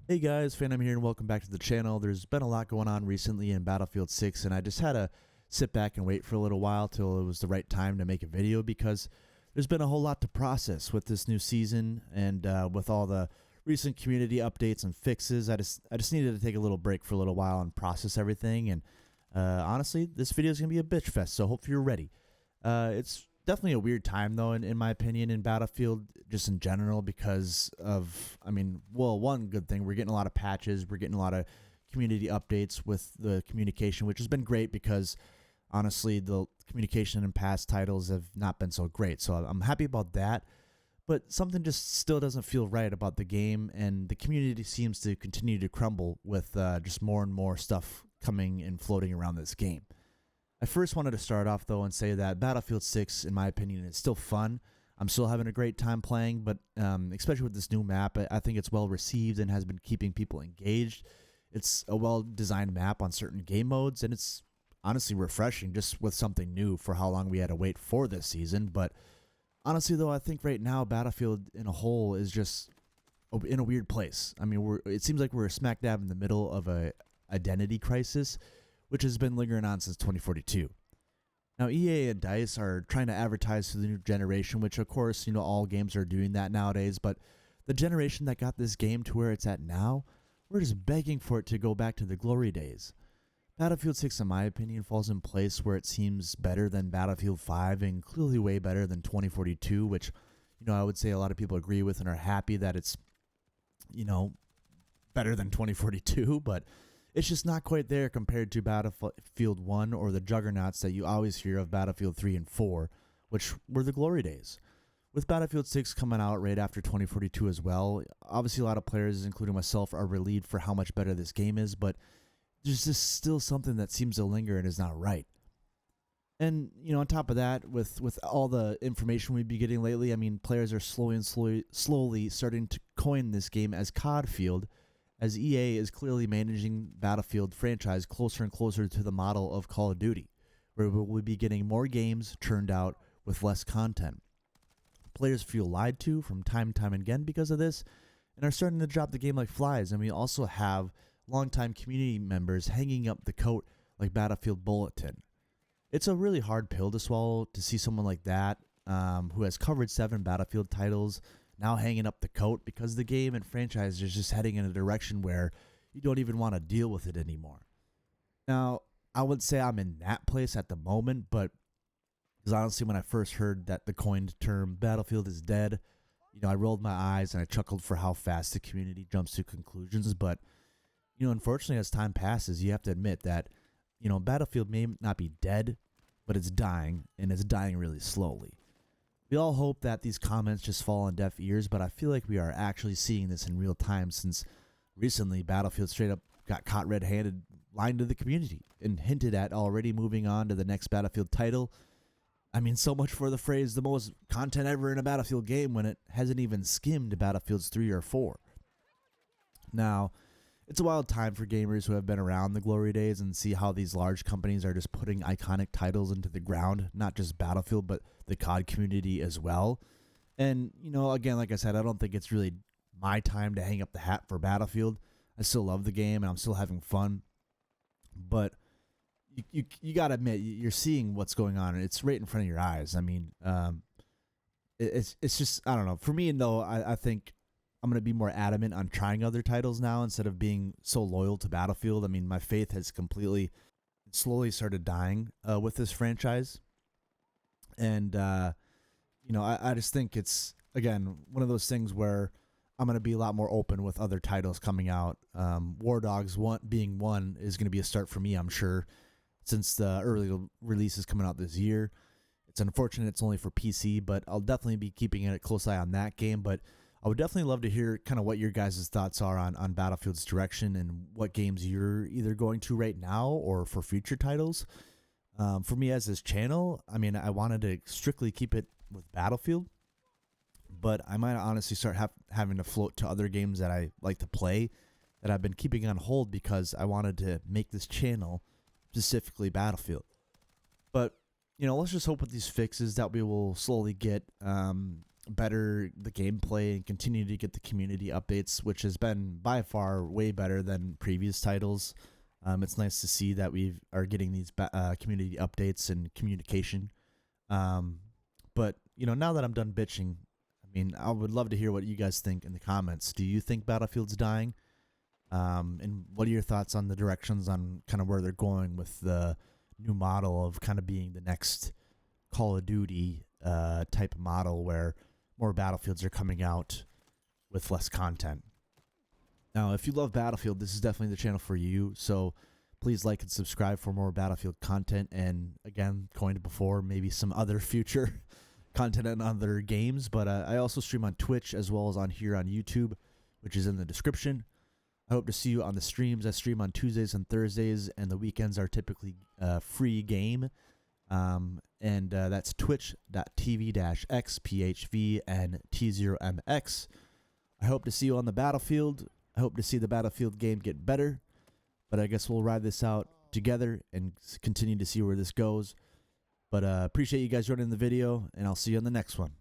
Hey guys, Phantom here and welcome back to the channel. There's been a lot going on recently in Battlefield 6 and I just had to sit back and wait for a little while till it was the right time to make a video because there's been a whole lot to process with this new season and with all the recent community updates and fixes. I just needed to take a little break for a little while and process everything, and honestly, this video is going to be a bitch fest, so hope you're ready. It's definitely a weird time though, in my opinion, in Battlefield just in general because of, well, one good thing, we're getting a lot of patches, we're getting a lot of community updates with the communication, which has been great because honestly the communication in past titles have not been so great, so I'm happy about that. But something just still doesn't feel right about the game, and the community seems to continue to crumble with just more and more stuff coming and floating around this game. I first wanted to start off though and say that Battlefield 6, in my opinion, is still fun. I'm still having a great time playing, but especially with this new map, I think it's well received and has been keeping people engaged. It's a well-designed map on certain game modes, and it's honestly refreshing just with something new for how long we had to wait for this season. But honestly, though, I think right now Battlefield in a whole is just in a weird place. I mean, it seems like we're smack dab in the middle of a identity crisis, which has been lingering on since 2042. Now, EA and DICE are trying to advertise to the new generation, which of course, all games are doing that nowadays, but the generation that got this game to where it's at now, we're just begging for it to go back to the glory days. Battlefield 6, in my opinion, falls in place where it seems better than Battlefield 5 and clearly way better than 2042, which, I would say a lot of people agree with and are happy that it's, better than 2042, but it's just not quite there compared to Battlefield 1 or the juggernauts that you always hear of Battlefield 3 and 4, which were the glory days. With Battlefield 6 coming out right after 2042 as well, obviously a lot of players, including myself, are relieved for how much better this game is, but there's just still something that seems to linger and is not right. And, on top of that, with all the information we've been getting lately, players are slowly starting to coin this game as COD Field, as EA is clearly managing Battlefield franchise closer and closer to the model of Call of Duty, where we'll be getting more games churned out with less content. Players feel lied to from time and time again because of this, and are starting to drop the game like flies, and we also have longtime community members hanging up the coat like Battlefield Bulletin. It's a really hard pill to swallow to see someone like that, who has covered 7 Battlefield titles, now hanging up the coat because the game and franchise is just heading in a direction where you don't even want to deal with it anymore. Now, I would say I'm in that place at the moment, but because honestly, when I first heard that the coined term Battlefield is dead, I rolled my eyes and I chuckled for how fast the community jumps to conclusions. But, unfortunately, as time passes, you have to admit that, Battlefield may not be dead, but it's dying, and it's dying really slowly. We all hope that these comments just fall on deaf ears, but I feel like we are actually seeing this in real time since recently Battlefield straight up got caught red-handed lying to the community and hinted at already moving on to the next Battlefield title. So much for the phrase, the most content ever in a Battlefield game, when it hasn't even skimmed Battlefields 3 or 4. Now, it's a wild time for gamers who have been around the glory days and see how these large companies are just putting iconic titles into the ground, not just Battlefield, but the COD community as well. And, again, like I said, I don't think it's really my time to hang up the hat for Battlefield. I still love the game and I'm still having fun. But you got to admit, you're seeing what's going on, and it's right in front of your eyes. It's just, I don't know. For me, though, I think I'm going to be more adamant on trying other titles now instead of being so loyal to Battlefield. My faith has completely, slowly started dying with this franchise. And, I just think it's, again, one of those things where I'm going to be a lot more open with other titles coming out. War Dogs being one is going to be a start for me, I'm sure, since the early release is coming out this year. It's unfortunate it's only for PC, but I'll definitely be keeping a close eye on that game. But I would definitely love to hear kind of what your guys' thoughts are on Battlefield's direction and what games you're either going to right now or for future titles. For me as this channel, I wanted to strictly keep it with Battlefield, but I might honestly start having to float to other games that I like to play that I've been keeping on hold because I wanted to make this channel specifically Battlefield. But, let's just hope with these fixes that we will slowly get better the gameplay and continue to get the community updates, which has been by far way better than previous titles. It's nice to see that we are getting these community updates and communication. But now that I'm done bitching, I mean, I would love to hear what you guys think in the comments. Do you think Battlefield's dying? And what are your thoughts on the directions on kind of where they're going with the new model of kind of being the next Call of Duty type of model where more Battlefields are coming out with less content? Now, if you love Battlefield, this is definitely the channel for you. So please like and subscribe for more Battlefield content. And again, going to before, maybe some other future content on other games. But I also stream on Twitch as well as on here on YouTube, which is in the description. I hope to see you on the streams. I stream on Tuesdays and Thursdays, and the weekends are typically free game. And that's twitch.tv-xphvnt0mx. I hope to see you on the battlefield. I hope to see the Battlefield game get better, but I guess we'll ride this out together and continue to see where this goes. But appreciate you guys joining the video, and I'll see you on the next one.